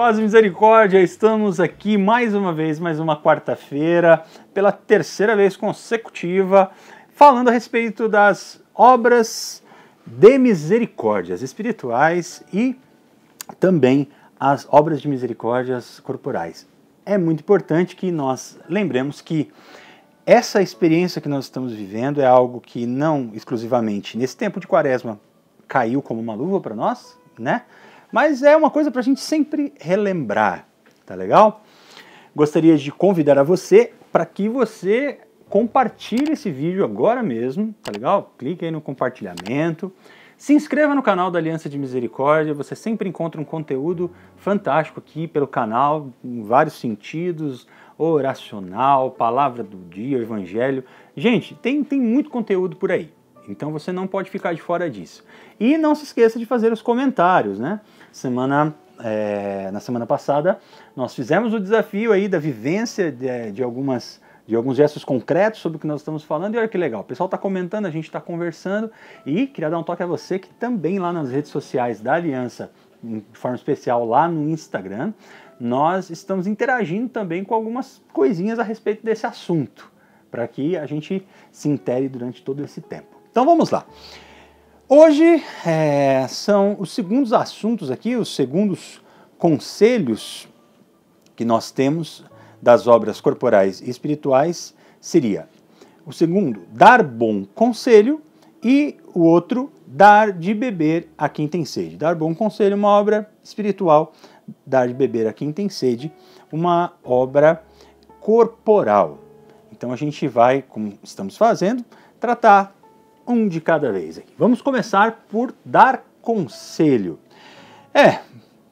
Paz e misericórdia, estamos aqui mais uma vez, mais uma quarta-feira, pela terceira vez consecutiva, falando a respeito das obras de misericórdias espirituais e também as obras de misericórdias corporais. É muito importante que nós lembremos que essa experiência que nós estamos vivendo é algo que não exclusivamente nesse tempo de quaresma caiu como uma luva para nós, né? Mas é uma coisa para a gente sempre relembrar, tá legal? Gostaria de convidar a você para que você compartilhe esse vídeo agora mesmo, tá legal? Clique aí no compartilhamento, se inscreva no canal da Aliança de Misericórdia, você sempre encontra um conteúdo fantástico aqui pelo canal, em vários sentidos, oracional, palavra do dia, evangelho. Gente, tem muito conteúdo por aí. Então você não pode ficar de fora disso. E não se esqueça de fazer os comentários, né? Na semana passada nós fizemos o desafio aí da vivência de alguns gestos concretos sobre o que nós estamos falando, e olha que legal, o pessoal está comentando, a gente está conversando, e queria dar um toque a você que também lá nas redes sociais da Aliança, de forma especial lá no Instagram, nós estamos interagindo também com algumas coisinhas a respeito desse assunto, para que a gente se intere durante todo esse tempo. Então vamos lá. Hoje são os segundos assuntos aqui, os segundos conselhos que nós temos das obras corporais e espirituais, seria o segundo, dar bom conselho, e o outro, dar de beber a quem tem sede. Dar bom conselho, uma obra espiritual, dar de beber a quem tem sede, uma obra corporal. Então a gente vai, como estamos fazendo, tratar um de cada vez aqui. Vamos começar por dar conselho.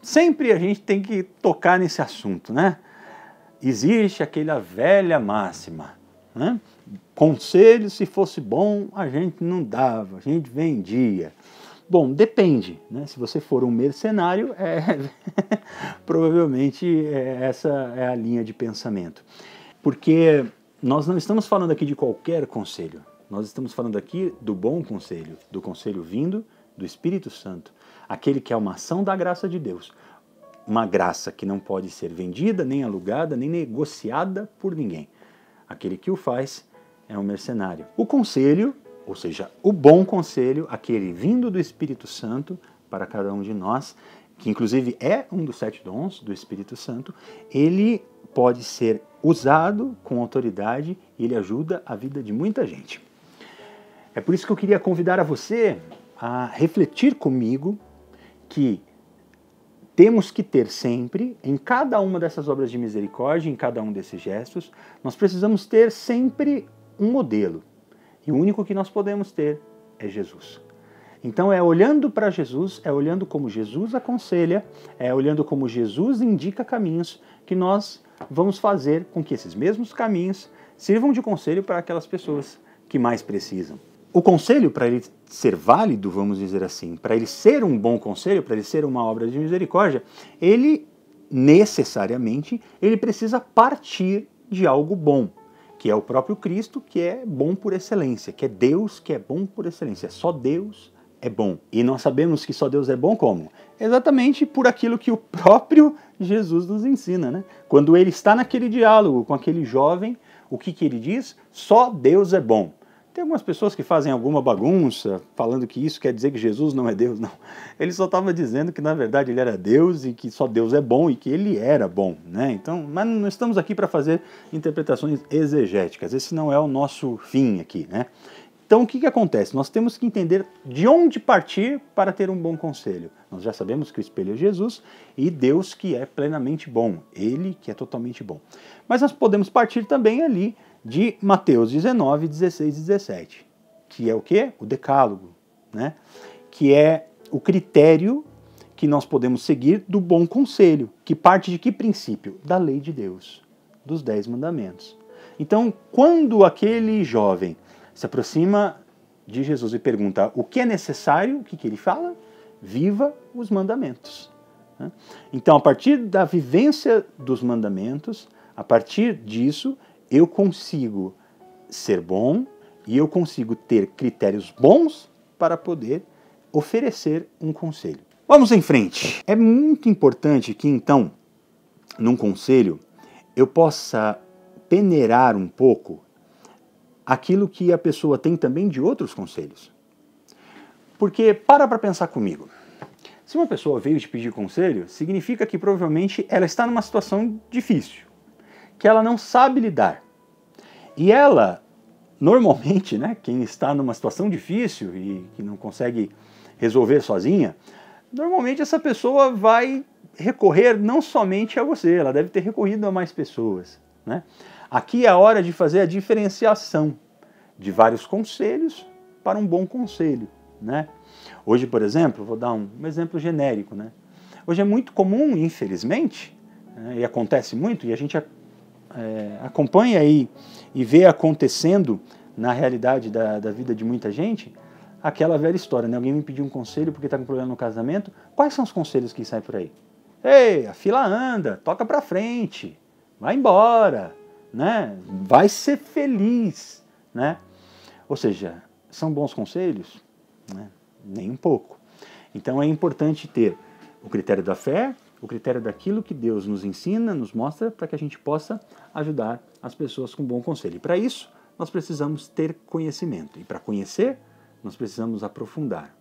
Sempre a gente tem que tocar nesse assunto, né? Existe aquela velha máxima, né? Conselho, se fosse bom, a gente não dava, a gente vendia. Bom, depende, né? Se você for um mercenário, provavelmente essa é a linha de pensamento. Porque nós não estamos falando aqui de qualquer conselho. Nós estamos falando aqui do bom conselho, do conselho vindo do Espírito Santo, aquele que é uma ação da graça de Deus, uma graça que não pode ser vendida, nem alugada, nem negociada por ninguém. Aquele que o faz é um mercenário. O conselho, ou seja, o bom conselho, aquele vindo do Espírito Santo para cada um de nós, que inclusive é um dos 7 dons do Espírito Santo, ele pode ser usado com autoridade e ele ajuda a vida de muita gente. É por isso que eu queria convidar a você a refletir comigo que temos que ter sempre, em cada uma dessas obras de misericórdia, em cada um desses gestos, nós precisamos ter sempre um modelo. E o único que nós podemos ter é Jesus. Então é olhando para Jesus, é olhando como Jesus aconselha, é olhando como Jesus indica caminhos, que nós vamos fazer com que esses mesmos caminhos sirvam de conselho para aquelas pessoas que mais precisam. O conselho, para ele ser válido, vamos dizer assim, para ele ser um bom conselho, para ele ser uma obra de misericórdia, ele necessariamente precisa partir de algo bom, que é o próprio Cristo, que é bom por excelência, que é Deus que é bom por excelência. Só Deus é bom. E nós sabemos que só Deus é bom como? Exatamente por aquilo que o próprio Jesus nos ensina, né? Quando ele está naquele diálogo com aquele jovem, o que ele diz? Só Deus é bom. Tem algumas pessoas que fazem alguma bagunça, falando que isso quer dizer que Jesus não é Deus. Não. Ele só estava dizendo que, na verdade, ele era Deus e que só Deus é bom e que ele era bom, né? Então, mas não estamos aqui para fazer interpretações exegéticas. Esse não é o nosso fim aqui, né? Então, o que acontece? Nós temos que entender de onde partir para ter um bom conselho. Nós já sabemos que o espelho é Jesus e Deus que é plenamente bom. Ele que é totalmente bom. Mas nós podemos partir também ali de Mateus 19, 16 e 17, que é o quê? O decálogo, né? Que é o critério que nós podemos seguir do bom conselho, que parte de que princípio? Da lei de Deus, dos 10 mandamentos. Então, quando aquele jovem se aproxima de Jesus e pergunta o que é necessário, o que ele fala? Viva os mandamentos. Né? Então, a partir da vivência dos mandamentos, a partir disso, eu consigo ser bom e eu consigo ter critérios bons para poder oferecer um conselho. Vamos em frente. É muito importante que, então, num conselho, eu possa peneirar um pouco aquilo que a pessoa tem também de outros conselhos. Porque, para pensar comigo, se uma pessoa veio te pedir conselho, significa que provavelmente ela está numa situação difícil, que ela não sabe lidar. E ela, normalmente, né, quem está numa situação difícil e que não consegue resolver sozinha, normalmente essa pessoa vai recorrer não somente a você, ela deve ter recorrido a mais pessoas, né? Aqui é a hora de fazer a diferenciação de vários conselhos para um bom conselho, né? Hoje, por exemplo, vou dar um exemplo genérico, né? Hoje é muito comum, infelizmente, né, e acontece muito, e a gente acompanha aí e vê acontecendo na realidade da vida de muita gente, aquela velha história, né? Alguém me pediu um conselho porque está com problema no casamento. Quais são os conselhos que saem por aí? Ei, a fila anda, toca para frente, vai embora, né? Vai ser feliz, né? Ou seja, são bons conselhos? Né? Nem um pouco. Então é importante ter o critério da fé, o critério daquilo que Deus nos ensina, nos mostra, para que a gente possa ajudar as pessoas com bom conselho. E para isso, nós precisamos ter conhecimento. E para conhecer, nós precisamos aprofundar,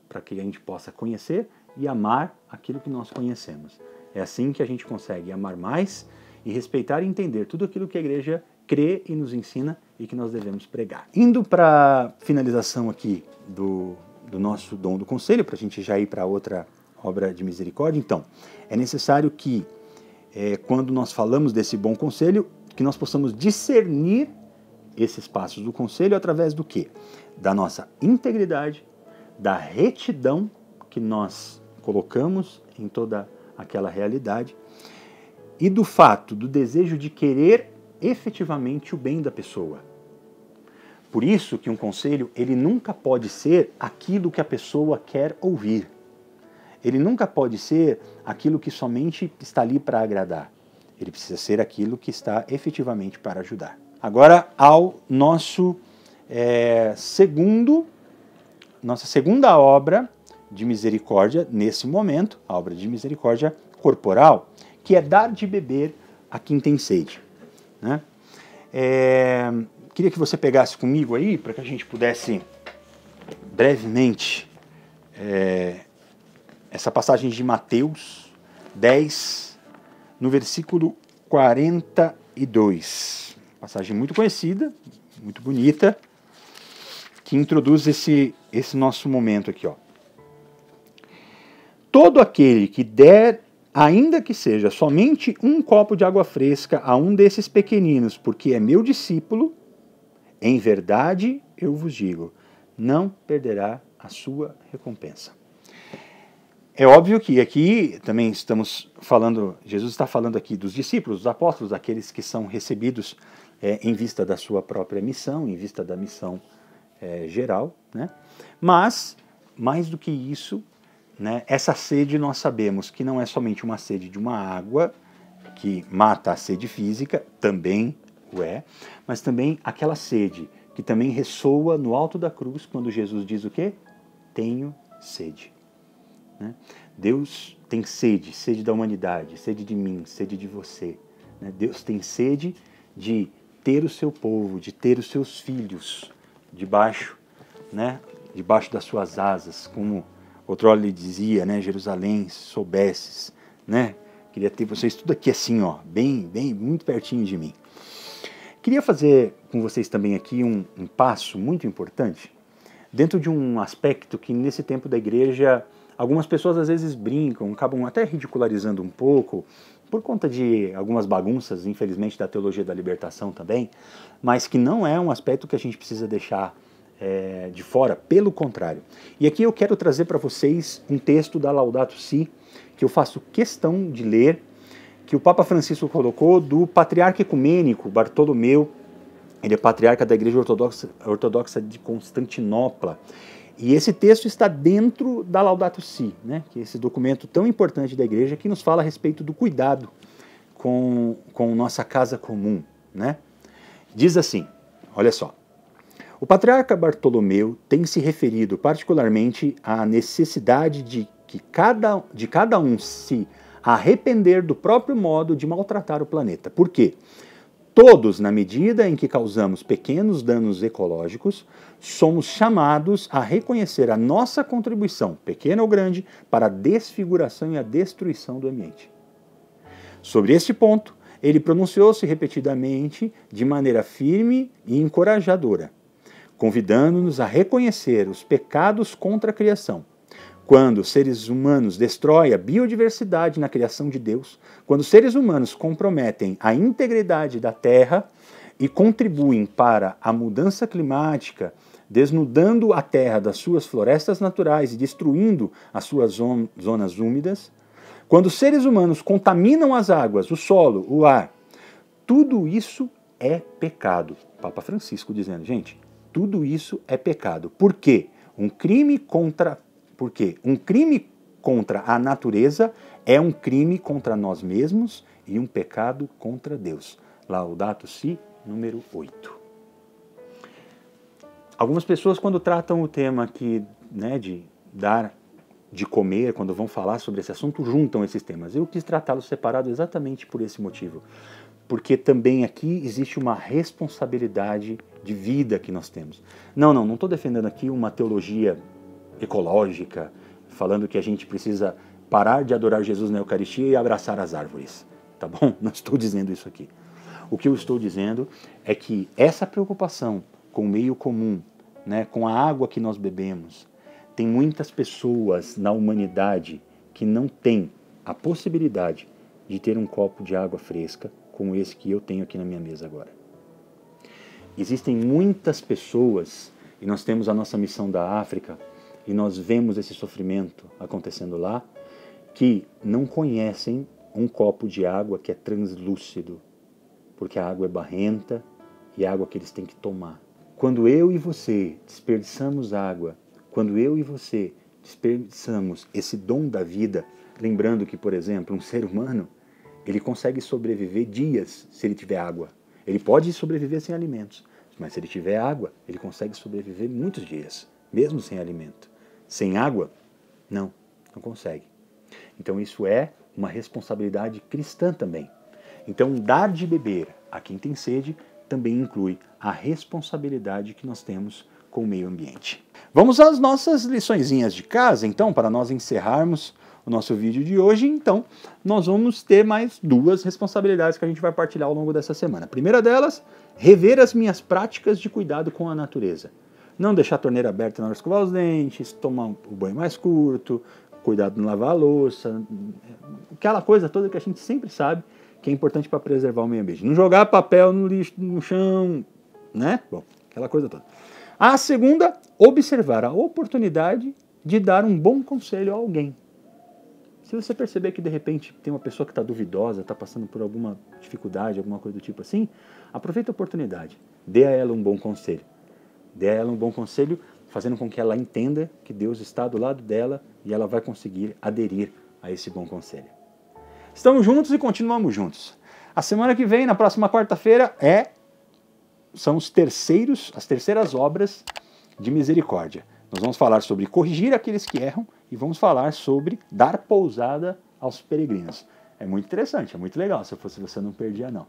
para que a gente possa conhecer e amar aquilo que nós conhecemos. É assim que a gente consegue amar mais e respeitar e entender tudo aquilo que a igreja crê e nos ensina e que nós devemos pregar. Indo para a finalização aqui do nosso dom do conselho, para a gente já ir para outra obra de misericórdia, então, é necessário que, quando nós falamos desse bom conselho, que nós possamos discernir esses passos do conselho através do quê? Da nossa integridade, da retidão que nós colocamos em toda aquela realidade e do fato, do desejo de querer efetivamente o bem da pessoa. Por isso que um conselho, ele nunca pode ser aquilo que a pessoa quer ouvir. Ele nunca pode ser aquilo que somente está ali para agradar. Ele precisa ser aquilo que está efetivamente para ajudar. Agora, ao nossa segunda obra de misericórdia, nesse momento, a obra de misericórdia corporal, que é dar de beber a quem tem sede. Né? Queria que você pegasse comigo aí, para que a gente pudesse brevemente essa passagem de Mateus 10, no versículo 42. Passagem muito conhecida, muito bonita, que introduz esse nosso momento aqui. Ó. Todo aquele que der, ainda que seja somente um copo de água fresca a um desses pequeninos, porque é meu discípulo, em verdade eu vos digo, não perderá a sua recompensa. É óbvio que aqui também estamos falando, Jesus está falando aqui dos discípulos, dos apóstolos, aqueles que são recebidos em vista da sua própria missão, em vista da missão geral, né? Mas, mais do que isso, né, essa sede nós sabemos que não é somente uma sede de uma água que mata a sede física, também o é, mas também aquela sede que também ressoa no alto da cruz quando Jesus diz o quê? Tenho sede. Né? Deus tem sede, sede da humanidade, sede de mim, sede de você. Né? Deus tem sede de ter o seu povo, de ter os seus filhos debaixo, né? Debaixo das suas asas, como outrora ele dizia, né? Jerusalém, se soubesses, né? Queria ter vocês tudo aqui assim, ó, bem, muito pertinho de mim. Queria fazer com vocês também aqui um passo muito importante, dentro de um aspecto que nesse tempo da igreja algumas pessoas às vezes brincam, acabam até ridicularizando um pouco, por conta de algumas bagunças, infelizmente, da teologia da libertação também, mas que não é um aspecto que a gente precisa deixar de fora, pelo contrário. E aqui eu quero trazer para vocês um texto da Laudato Si, que eu faço questão de ler, que o Papa Francisco colocou, do patriarca ecumênico Bartolomeu. Ele é patriarca da Igreja Ortodoxa de Constantinopla. E esse texto está dentro da Laudato Si, né? Que é esse documento tão importante da Igreja que nos fala a respeito do cuidado com nossa casa comum. Né? Diz assim, olha só, o patriarca Bartolomeu tem se referido particularmente à necessidade de cada um se arrepender do próprio modo de maltratar o planeta. Por quê? Todos, na medida em que causamos pequenos danos ecológicos, somos chamados a reconhecer a nossa contribuição, pequena ou grande, para a desfiguração e a destruição do ambiente. Sobre este ponto, ele pronunciou-se repetidamente de maneira firme e encorajadora, convidando-nos a reconhecer os pecados contra a criação. Quando os seres humanos destroem a biodiversidade na criação de Deus, quando os seres humanos comprometem a integridade da Terra e contribuem para a mudança climática, desnudando a Terra das suas florestas naturais e destruindo as suas zonas úmidas, quando os seres humanos contaminam as águas, o solo, o ar, tudo isso é pecado. Papa Francisco dizendo, gente, tudo isso é pecado. Por quê? Um crime contra a natureza é um crime contra nós mesmos e um pecado contra Deus. Laudato Si, número 8. Algumas pessoas, quando tratam o tema aqui, né, de dar de comer, quando vão falar sobre esse assunto, juntam esses temas. Eu quis tratá-los separados exatamente por esse motivo. Porque também aqui existe uma responsabilidade de vida que nós temos. Não estou defendendo aqui uma teologia ecológica, falando que a gente precisa parar de adorar Jesus na Eucaristia e abraçar as árvores. Tá bom? Não estou dizendo isso aqui. O que eu estou dizendo é que essa preocupação com o meio comum, né, com a água que nós bebemos, tem muitas pessoas na humanidade que não têm a possibilidade de ter um copo de água fresca como esse que eu tenho aqui na minha mesa agora. Existem muitas pessoas, e nós temos a nossa missão da África, e nós vemos esse sofrimento acontecendo lá, que não conhecem um copo de água que é translúcido, porque a água é barrenta e é água que eles têm que tomar. Quando eu e você desperdiçamos água, quando eu e você desperdiçamos esse dom da vida, lembrando que, por exemplo, um ser humano, ele consegue sobreviver dias se ele tiver água. Ele pode sobreviver sem alimentos, mas se ele tiver água, ele consegue sobreviver muitos dias, mesmo sem alimento. Sem água, não consegue. Então isso é uma responsabilidade cristã também. Então dar de beber a quem tem sede também inclui a responsabilidade que nós temos com o meio ambiente. Vamos às nossas liçõezinhas de casa, então, para nós encerrarmos o nosso vídeo de hoje. Então, nós vamos ter mais 2 responsabilidades que a gente vai partilhar ao longo dessa semana. A primeira delas, rever as minhas práticas de cuidado com a natureza. Não deixar a torneira aberta na hora de escovar os dentes, tomar o banho mais curto, cuidado no lavar a louça, aquela coisa toda que a gente sempre sabe que é importante para preservar o meio ambiente. Não jogar papel no lixo, no chão, né? Bom, aquela coisa toda. A segunda, observar a oportunidade de dar um bom conselho a alguém. Se você perceber que de repente tem uma pessoa que está duvidosa, está passando por alguma dificuldade, alguma coisa do tipo assim, aproveita a oportunidade, dê a ela um bom conselho. Dê a ela um bom conselho, fazendo com que ela entenda que Deus está do lado dela e ela vai conseguir aderir a esse bom conselho. Estamos juntos e continuamos juntos. A semana que vem, na próxima quarta-feira, são as terceiras obras de misericórdia. Nós vamos falar sobre corrigir aqueles que erram e vamos falar sobre dar pousada aos peregrinos. É muito interessante, é muito legal. Se eu fosse você, não perdia não.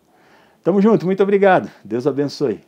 Tamo junto, muito obrigado. Deus abençoe.